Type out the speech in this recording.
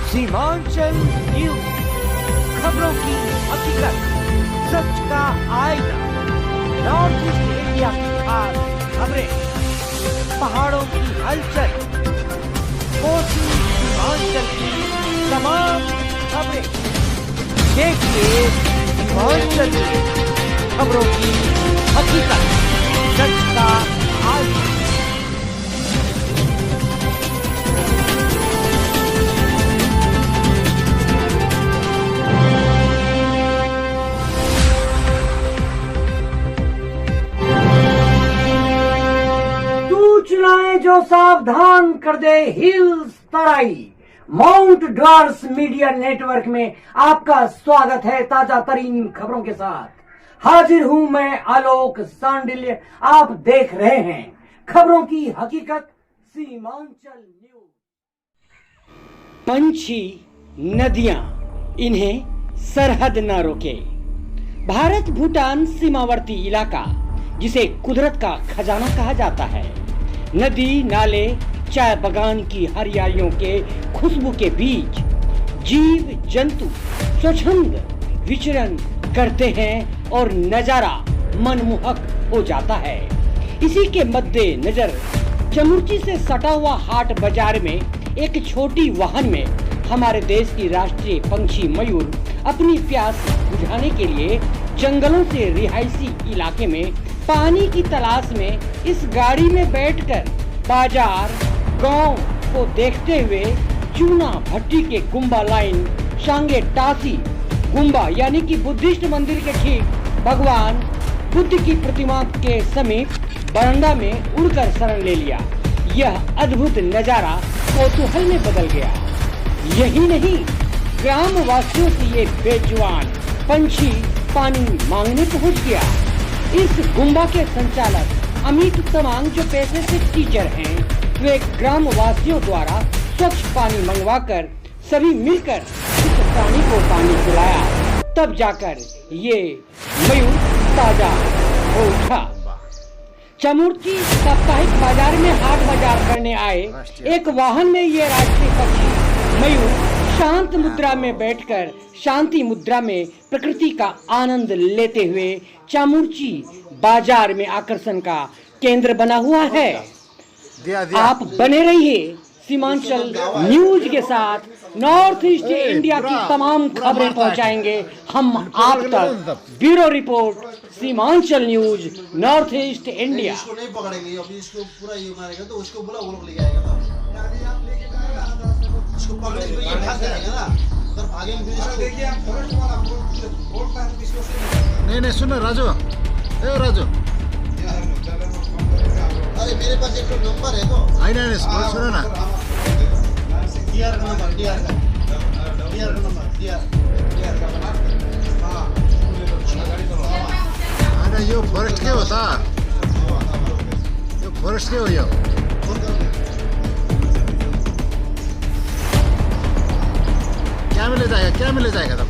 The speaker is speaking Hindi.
सीमांचल न्यूज, खबरों की हकीकत, सच का आईना। नॉर्थ ईस्ट इंडिया की खास खबरें, पहाड़ों की हलचल, कोसी सीमांचल की तमाम खबरें। देखिए सीमांचल न्यूज, खबरों की हकीकत, सच का आईना। सूचनाएं जो सावधान कर दे हिल्स तराई। माउंट ड्वार्स मीडिया नेटवर्क में आपका स्वागत है। ताजा तरीन खबरों के साथ हाजिर हूं मैं आलोक सांडिल्य। आप देख रहे हैं खबरों की हकीकत सीमांचल न्यूज। पंछी, नदियां, इन्हें सरहद न रोके। भारत भूटान सीमावर्ती इलाका, जिसे कुदरत का खजाना कहा जाता है। नदी, नाले, चाय बगान की हरियालियों के खुशबू के बीच जीव जंतु स्वच्छंद विचरण करते हैं और नजारा मनमोहक हो जाता है। इसी के मद्देनजर चमुर्ची से सटा हुआ हाट बाजार में एक छोटी वाहन में हमारे देश की राष्ट्रीय पंछी मयूर अपनी प्यास बुझाने के लिए जंगलों से रिहायशी इलाके में पानी की तलाश में इस गाड़ी में बैठकर बाजार गांव को देखते हुए चूना भट्टी के गुम्बा लाइन शांगे टासी गुम्बा यानी कि बुद्धिस्ट मंदिर के ठीक भगवान बुद्ध की प्रतिमा के समीप बरंडा में उड़कर शरण ले लिया। यह अद्भुत नजारा कौतूहल में बदल गया। यही नहीं, ग्राम वासियों से ये बेजुबान पंछी पानी मांगने पहुंच गया। इस गुम्बा के संचालक अमित तमांग, जो पेशे से टीचर हैं, वे ग्राम वासियों द्वारा स्वच्छ पानी मंगवाकर सभी मिलकर इस प्राणी को पानी पिलाया। तब जाकर ये मयूर ताजा हो उठा। चमुर्ची साप्ताहिक बाजार में हाट बाजार करने आए एक वाहन में ये राष्ट्रीय पक्षी मयूर शांत मुद्रा में बैठकर शांति मुद्रा में प्रकृति का आनंद लेते हुए चामुर्ची बाजार में आकर्षण का केंद्र बना हुआ है। आप बने रहिए सीमांचल न्यूज के साथ। नॉर्थ ईस्ट इंडिया की तमाम खबरें पहुंचाएंगे हम आप तक। Bureau report, Seemanchal news, north east India. इसको नहीं पकड़ेंगे, अभी इसको पूरा ये मारेगा तो उसको बोला वो लोग ले जाएगा। इसको पकड़ेंगे ये भाग जाएगा ना, तो भागेंगे फिर इसको। देखिए आप फॉरेस्ट वाला बोलता है इसको से नहीं सुनो राजू, ए राजू, अरे मेरे पास एक नंबर है तो नहीं सुनो ना, डीआर का नंबर, डीआर का नंबर, डीआर का हां अरे यो फॉरेस्ट के होता, यो फॉरेस्ट के हो यो क्या मिल जाएगा तब।